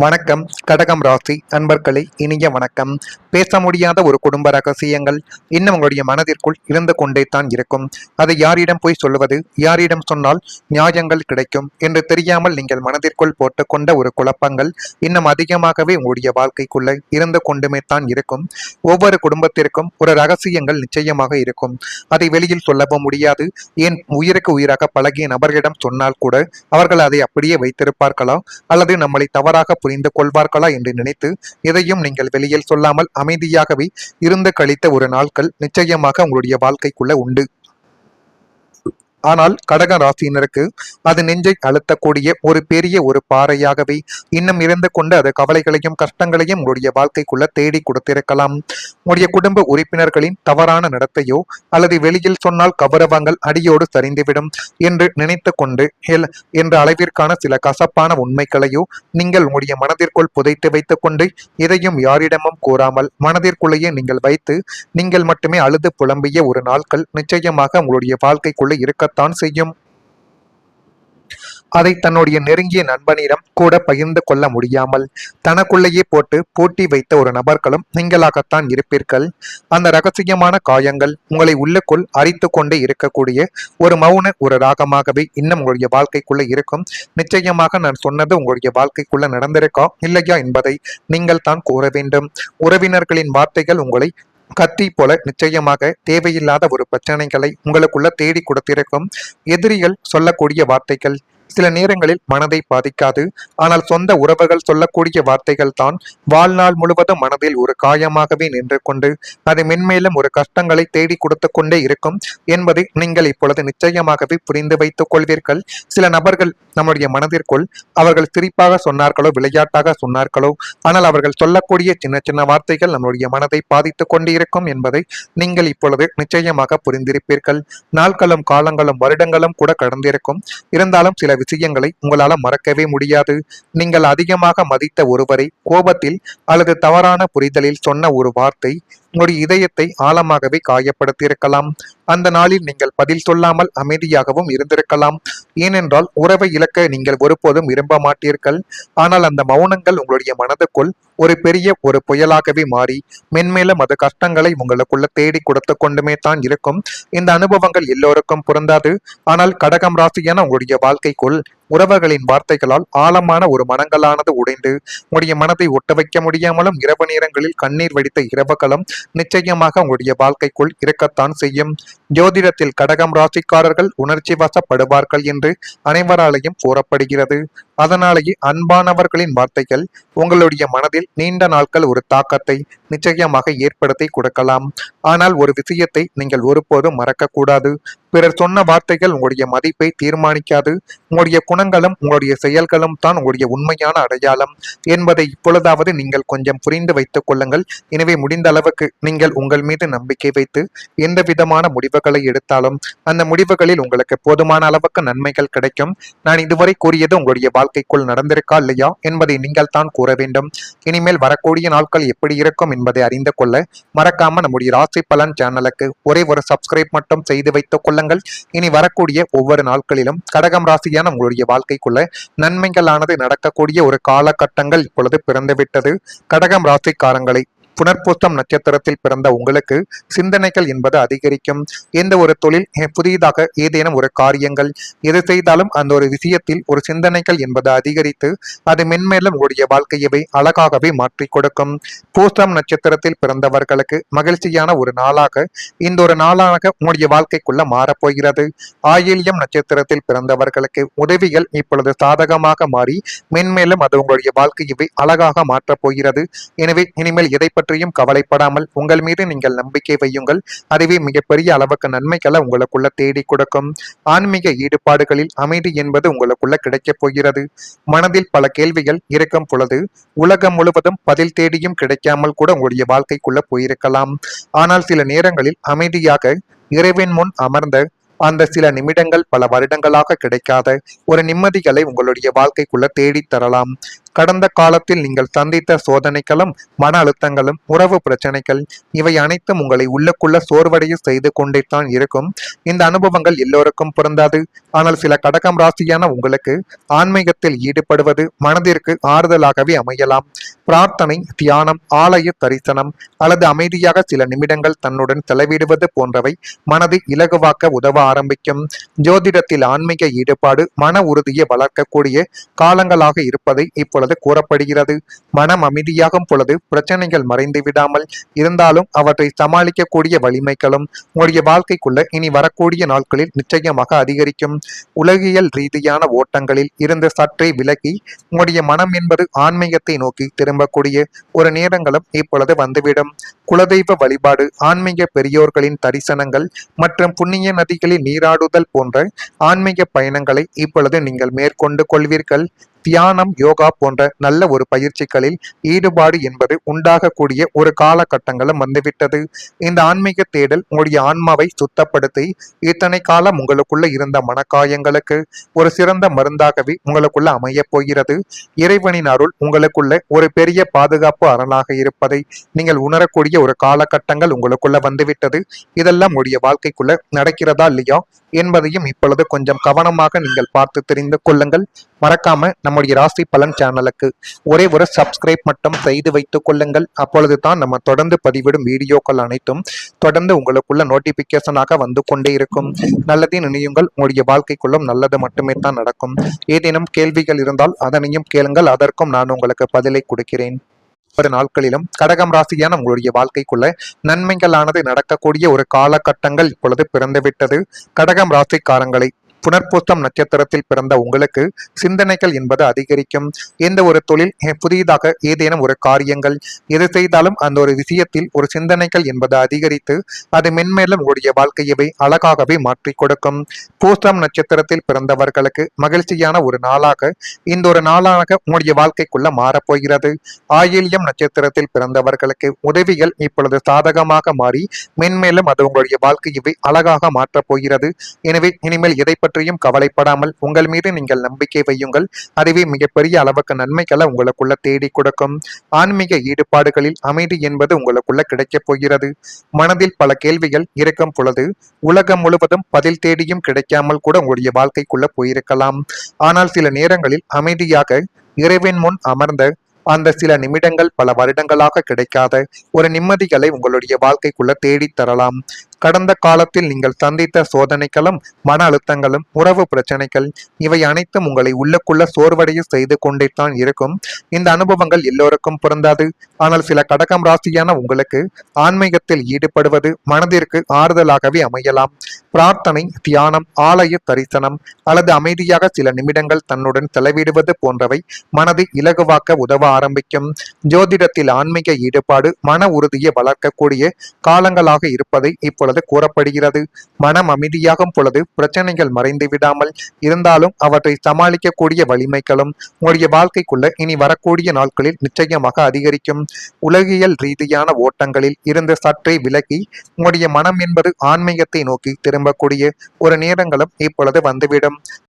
வணக்கம் கடகம் ராசி நண்பர்களே, இனிய வணக்கம். பேச முடியாத ஒரு குடும்ப ரகசியங்கள் இன்னும் உங்களுடைய மனதிற்குள் இருந்து கொண்டே தான் இருக்கும். அதை யாரிடம் போய் சொல்லுவது, யாரிடம் சொன்னால் நியாயங்கள் கிடைக்கும் என்று தெரியாமல் நீங்கள் மனதிற்குள் போட்டுக்கொண்ட ஒரு குழப்பங்கள் இன்னும் அதிகமாகவே உங்களுடைய வாழ்க்கைக்குள்ள இருந்து கொண்டுமே தான் இருக்கும். ஒவ்வொரு குடும்பத்திற்கும் ஒரு ரகசியங்கள் நிச்சயமாக இருக்கும். அதை வெளியில் சொல்லவும் முடியாது. ஏன் உயிருக்கு உயிராக பழகிய நபர்களிடம் சொன்னால் கூட அவர்கள் அதை அப்படியே வைத்திருப்பார்களா, அல்லது நம்மளை தவறாக புரிந்து கொள்வார்களா என்று நினைத்து எதையும் நீங்கள் வெளியில் சொல்லாமல் அமைதியாகவே இருந்து கழித்த ஒரு நாட்கள் நிச்சயமாக உங்களுடைய வாழ்க்கைக்குள்ள உண்டு. ஆனால் கடக ராசியினருக்கு அது நெஞ்சை அழுத்தக்கூடிய ஒரு பெரிய ஒரு பாறையாகவே இன்னும் இருந்து கொண்டு அது கவலைகளையும் கஷ்டங்களையும் உங்களுடைய வாழ்க்கைக்குள்ள தேடி கொடுத்திருக்கலாம். உங்களுடைய குடும்ப உறுப்பினர்களின் தவறான நடத்தையோ அல்லது வெளியில் சொன்னால் கௌரவங்கள் அடியோடு சரிந்துவிடும் என்று நினைத்து கொண்டு என்ற அளவிற்கான சில கசப்பான உண்மைகளையோ நீங்கள் உங்களுடைய மனதிற்குள் புதைத்து வைத்துக் கொண்டு எதையும் யாரிடமும் கூறாமல் மனதிற்குள்ளேயே நீங்கள் வைத்து நீங்கள் மட்டுமே அழுது புலம்பிய ஒரு நாட்கள் நிச்சயமாக உங்களுடைய வாழ்க்கைக்குள்ள இருக்க தான் செய்யும். அதை தன்னுடைய நெருங்கிய நண்பனிடம் கூட பகிர்ந்து கொள்ள முடியாமல் தனக்குள்ளேயே போட்டு பூட்டி வைத்த ஒரு நபர்களும் நீங்களாகத்தான் இருப்பீர்கள். அந்த ரகசியமான காயங்கள் உங்களை உள்ளுக்குள் அரித்து கொண்டே இருக்கக்கூடிய ஒரு மௌன ஒரு ராகமாகவே இன்னும் உங்களுடைய வாழ்க்கைக்குள்ள இருக்கும். நிச்சயமாக நான் சொன்னது உங்களுடைய வாழ்க்கைக்குள்ள நடந்திருக்கா இல்லையா என்பதை நீங்கள் தான் கூற வேண்டும். உறவினர்களின் வார்த்தைகள் உங்களை கத்தி போல நிச்சயமாக தேவையில்லாத ஒரு பிரச்சனைகளை உங்களுக்குள்ள தேடி கொடுத்திருக்கும். எதிரிகள் சொல்லக்கூடிய வார்த்தைகள் சில நேரங்களில் மனதை பாதிக்காது. ஆனால் சொந்த உறவுகள் சொல்லக்கூடிய வார்த்தைகள் தான் வாழ்நாள் முழுவதும் மனதில் ஒரு காயமாகவே நின்று கொண்டு அது மென்மேலும் ஒரு கஷ்டங்களை தேடி கொடுத்து கொண்டே இருக்கும் என்பதை நீங்கள் இப்பொழுது நிச்சயமாகவே புரிந்து வைத்துக் கொள்வீர்கள். சில நபர்கள் நம்முடைய மனதிற்குள் அவர்கள் சிரிப்பாக சொன்னார்களோ விளையாட்டாக சொன்னார்களோ, ஆனால் அவர்கள் சொல்லக்கூடிய சின்ன சின்ன வார்த்தைகள் நம்முடைய மனதை பாதித்துக் கொண்டே இருக்கும் என்பதை நீங்கள் இப்பொழுது நிச்சயமாக புரிந்திருப்பீர்கள். நாட்களும் காலங்களும் வருடங்களும் கூட கடந்திருக்கும். இருந்தாலும் சில விஷயங்களை உங்களால மறக்கவே முடியாது. நீங்கள் அதிகமாக மதித்த ஒருவரை கோபத்தில் அல்லது தவறான புரிதலில் சொன்ன ஒரு வார்த்தை உங்களுடைய இதயத்தை ஆழமாகவே காயப்படுத்தியிருக்கலாம். அந்த நாளில் நீங்கள் பதில் சொல்லாமல் அமைதியாகவும் இருந்திருக்கலாம். ஏனென்றால் உறவை இழக்க நீங்கள் ஒருபோதும் விரும்ப மாட்டீர்கள். ஆனால் அந்த மௌனங்கள் உங்களுடைய மனதுக்குள் ஒரு பெரிய ஒரு புயலாகவே மாறி மென்மேலும் அது கஷ்டங்களை உங்களுக்குள்ள தேடி கொடுத்து கொண்டுமே தான் இருக்கும். இந்த அனுபவங்கள் எல்லோருக்கும் பொருந்தாது. ஆனால் கடகம் ராசியான உங்களுடைய வாழ்க்கைக்குள் உறவுகளின் வார்த்தைகளால் ஆழமான ஒரு மனங்களானது உடைந்து உங்களுடைய மனதை ஒட்ட வைக்க முடியாமலும் இரவு நேரங்களில் கண்ணீர் வடித்த இரவுகளும் நிச்சயமாக உங்களுடைய வாழ்க்கைக்குள் இருக்கத்தான் செய்யும். ஜோதிடத்தில் கடகம் ராசிக்காரர்கள் உணர்ச்சி வசப்படுவார்கள் என்று அனைவராலையும் கூறப்படுகிறது. அதனாலேயே அன்பானவர்களின் வார்த்தைகள் உங்களுடைய மனதில் நீண்ட நாட்கள் ஒரு தாக்கத்தை நிச்சயமாக ஏற்படுத்தி கொடுக்கலாம். ஆனால் ஒரு விஷயத்தை நீங்கள் ஒருபோதும் மறக்கக்கூடாது. பிறர் சொன்ன வார்த்தைகள் உங்களுடைய மதிப்பை தீர்மானிக்காது. உங்களுடைய குணங்களும் உங்களுடைய செயல்களும் தான் உங்களுடைய உண்மையான அடையாளம் என்பதை இப்பொழுதாவது நீங்கள் கொஞ்சம் புரிந்து வைத்துக் கொள்ளுங்கள். எனவே முடிந்த அளவுக்கு நீங்கள் உங்கள் மீது நம்பிக்கை வைத்து எந்த விதமான முடிவுகளை எடுத்தாலும் அந்த முடிவுகளில் உங்களுக்கு போதுமான அளவுக்கு நன்மைகள் கிடைக்கும். நான் இதுவரை கூறியது உங்களுடைய வாழ்க்கைக்குள் நடந்திருக்கா இல்லையா என்பதை நீங்கள் தான் கூற வேண்டும். இனிமேல் வரக்கூடிய நாட்கள் எப்படி இருக்கும் என்பதை அறிந்து கொள்ள மறக்காம நம்முடைய ராசி பலன் சேனலுக்கு ஒரே ஒரு சப்ஸ்கிரைப் மட்டும் செய்து வைத்துக் கொள்ளுங்கள். இனி வரக்கூடிய ஒவ்வொரு நாட்களிலும் கடகம் ராசியான உங்களுடைய வாழ்க்கைக்குள்ள நன்மைகளானது நடக்கக்கூடிய ஒரு காலகட்டங்கள் இப்பொழுது பிறந்துவிட்டது. கடகம் ராசிக்காரங்களை புனர்பூசம் நட்சத்திரத்தில் பிறந்த உங்களுக்கு சிந்தனைகள் என்பது அதிகரிக்கும். எந்த ஒரு தொழில் புதிதாக ஏதேனும் ஒரு காரியங்கள் எது செய்தாலும் அந்த ஒரு விஷயத்தில் ஒரு சிந்தனைகள் என்பது அதிகரித்து அது மென்மேலும் உங்களுடைய வாழ்க்கையவை அழகாகவே மாற்றி கொடுக்கும். பூசம் நட்சத்திரத்தில் பிறந்தவர்களுக்கு மகிழ்ச்சியான ஒரு நாளாக இந்த ஒரு நாளாக உங்களுடைய வாழ்க்கைக்குள்ள மாறப்போகிறது. ஆயில்யம் நட்சத்திரத்தில் பிறந்தவர்களுக்கு உதவிகள் இப்பொழுது சாதகமாக மாறி மென்மேலும் அது உங்களுடைய வாழ்க்கையவை அழகாக மாற்றப் போகிறது. எனவே இனிமேல் எதை பற்றியும் கவலைப்படாமல் உங்கள் மீது நீங்கள் நம்பிக்கை வையுங்கள். அதுவே மிகப்பெரிய அளவுக்கு நன்மைகளை உங்களுக்குள்ள தேடி கொடுக்கும். ஆன்மீக ஈடுபாடுகளில் அமைதி என்பது உங்களுக்குள்ள கிடைக்கப் போகிறது. மனதில் பல கேள்விகள் இருக்கும் பொழுது உலகம் முழுவதும் பதில் தேடியும் கிடைக்காமல் கூட உங்களுடைய வாழ்க்கைக்குள்ள போயிருக்கலாம். ஆனால் சில நேரங்களில் அமைதியாக இறைவன் முன் அமர்ந்த அந்த சில நிமிடங்கள் பல வருடங்களாக கிடைக்காத ஒரு நிம்மதிகளை உங்களுடைய வாழ்க்கைக்குள்ள தேடி தரலாம். கடந்த காலத்தில் நீங்கள் சந்தித்த சோதனைகளும் மன அழுத்தங்களும் உறவு பிரச்சனைகள் இவை அனைத்தும் உங்களை உள்ளுக்குள்ள சோர்வடைய செய்து கொண்டே தான் இருக்கும். இந்த அனுபவங்கள் எல்லோருக்கும் பொருந்தாது. ஆனால் சில கடகம் ராசியான உங்களுக்கு ஆன்மீகத்தில் ஈடுபடுவது மனதிற்கு ஆறுதலாகவே அமையலாம். பிரார்த்தனை, தியானம், ஆலய தரிசனம் அல்லது அமைதியாக சில நிமிடங்கள் தன்னுடன் செலவிடுவது போன்றவை மனதை இலகுவாக்க உதவ ஆரம்பிக்கும். ஜோதிடத்தில் ஆன்மீக ஈடுபாடு மன உறுதியை வளர்க்கக்கூடிய காலங்களாக இருப்பதை இப்பொழுது கூறப்படுகிறது. மனம் அமைதியாகும் பொழுது பிரச்சனைகள் மறைந்து விடாமல் இருந்தாலும் அவற்றை சமாளிக்கக்கூடிய வலிமைகளும் உங்களுடைய வாழ்க்கைக்குள்ள இனி வரக்கூடிய நாட்களில் நிச்சயமாக அதிகரிக்கும். உலகியல் ரீதியான ஓட்டங்களில் இருந்து சற்றே விலகி உங்களுடைய மனம் என்பது ஆன்மீகத்தை நோக்கி திரும்பக்கூடிய ஒரு நேரங்களும் இப்பொழுது வந்துவிடும். குலதெய்வ வழிபாடு, ஆன்மீக பெரியோர்களின் தரிசனங்கள் மற்றும் புண்ணிய நதிகளில் நீராடுதல் போன்ற ஆன்மீக பயணங்களை இப்பொழுது நீங்கள் மேற்கொண்டு கொள்வீர்கள். தியானம், யோகா போன்ற நல்ல ஒரு பயிற்சிகளில் ஈடுபாடு என்பது உண்டாகக்கூடிய ஒரு காலகட்டங்களும் வந்துவிட்டது. இந்த ஆன்மீக தேடல் உங்களுடைய ஆன்மாவை சுத்தப்படுத்தி இத்தனை காலம் உங்களுக்குள்ள இருந்த மனக்காயங்களுக்கு ஒரு சிறந்த மருந்தாகவே உங்களுக்குள்ள அமைய போகிறது. இறைவனின் அருள் உங்களுக்குள்ள ஒரு பெரிய பாதுகாப்பு அரணாக இருப்பதை நீங்கள் உணரக்கூடிய ஒரு காலகட்டங்கள் உங்களுக்குள்ள வந்துவிட்டது. இதெல்லாம் உங்களுடைய வாழ்க்கைக்குள்ள நடக்கிறதா இல்லையா என்பதையும் இப்பொழுது கொஞ்சம் கவனமாக நீங்கள் பார்த்து தெரிந்து கொள்ளுங்கள். மறக்காம நம்முடைய ராசி பலன் சேனலுக்கு ஒரே ஒரு சப்ஸ்கிரைப் மட்டும் செய்து வைத்துக் கொள்ளுங்கள். அப்பொழுது தான் நம்ம தொடர்ந்து பதிவிடும் வீடியோக்கள் அனைத்தும் தொடர்ந்து உங்களுக்குள்ள நோட்டிபிகேஷனாக வந்து கொண்டே இருக்கும். நல்லதே நினையுங்கள், உங்களுடைய வாழ்க்கைக்குள்ளும் நல்லது மட்டுமே தான் நடக்கும். ஏதேனும் கேள்விகள் இருந்தால் அதனையும் கேளுங்கள், அதற்கும் நான் உங்களுக்கு பதிலை கொடுக்கிறேன். ஒரு நாட்களிலும் கடகம் ராசியான உங்களுடைய வாழ்க்கைக்குள்ள நன்மைகளானது நடக்கக்கூடிய ஒரு காலகட்டங்கள் இப்பொழுது பிறந்துவிட்டது. கடகம் ராசிக்காரங்களை புனர்பூசம் நட்சத்திரத்தில் பிறந்த உங்களுக்கு சிந்தனைகள் என்பது அதிகரிக்கும். எந்த ஒரு தொழில், புதிதாக ஏதேனும் ஒரு காரியங்கள் எது செய்தாலும் அந்த ஒரு விஷயத்தில் ஒரு சிந்தனைகள் என்பது அதிகரித்து அது மென்மேலும் உங்களுடைய வாழ்க்கையவை அழகாகவே மாற்றி கொடுக்கும். பூசம் நட்சத்திரத்தில் பிறந்தவர்களுக்கு மகிழ்ச்சியான ஒரு நாளாக இந்த ஒரு நாளாக உங்களுடைய வாழ்க்கைக்குள்ள மாறப்போகிறது. ஆயில்யம் நட்சத்திரத்தில் பிறந்தவர்களுக்கு உதவிகள் இப்பொழுது சாதகமாக மாறி மென்மேலும் அது உங்களுடைய வாழ்க்கையவை அழகாக மாற்றப் போகிறது. எனவே இனிமேல் எதை பற்றியும் கவலைப்படாமல் உங்கள் மீது நீங்கள் நம்பிக்கை வையுங்கள். அதுவே மிகப்பெரிய அளவுக்கு நன்மைகளை உங்களுக்குள்ள தேடி கொடுக்கும். ஆன்மீக ஈடுபாடுகளில் அமைதி என்பது உங்களுக்குள்ள கிடைக்கப் போகிறது. மனதில் பல கேள்விகள் இருக்கும் பொழுது உலகம் முழுவதும் பதில் தேடியும் கிடைக்காமல் கூட உங்களுடைய வாழ்க்கைக்குள்ள போயிருக்கலாம். ஆனால் சில நேரங்களில் அமைதியாக இறைவன் முன் அமர்ந்த அந்த சில நிமிடங்கள் பல வருடங்களாக கிடைக்காத ஒரு நிம்மதிகளை உங்களுடைய வாழ்க்கைக்குள்ள தேடித் தரலாம். கடந்த காலத்தில் நீங்கள் சந்தித்த சோதனைகளும் மன அழுத்தங்களும் உறவு பிரச்சனைகள் இவை அனைத்தும் உங்களை உள்ளுக்குள்ள சோர்வடைய செய்து கொண்டே தான் இருக்கும். இந்த அனுபவங்கள் எல்லோருக்கும் பொருந்தாது. ஆனால் சில கடகம் ராசியான உங்களுக்கு ஆன்மீகத்தில் ஈடுபடுவது மனதிற்கு ஆறுதலாகவே அமையலாம். பிரார்த்தனை, தியானம், ஆலய தரிசனம் அல்லது அமைதியாக சில நிமிடங்கள் தன்னுடன் செலவிடுவது போன்றவை மனதை இலகுவாக்க உதவ ஆரம்பிக்கும். ஜோதிடத்தில் ஆன்மீக ஈடுபாடு மன உறுதியை வளர்க்கக்கூடிய காலங்களாக இருப்பதை இப்பொழுது கூறப்படுகிறது. மனம் அமைதியாகும் பொழுது பிரச்சனைகள் மறைந்து விடாமல் இருந்தாலும் அவற்றை சமாளிக்கக்கூடிய வலிமைகளும் உங்களுடைய வாழ்க்கைக்குள்ள இனி வரக்கூடிய நாட்களில் நிச்சயமாக அதிகரிக்கும். உலகியல் ரீதியான ஓட்டங்களில் இருந்து சற்றே விலகி உங்களுடைய மனம் என்பது ஆன்மீகத்தை நோக்கி திரும்பக்கூடிய ஒரு நேரங்களும் இப்பொழுது வந்துவிடும்.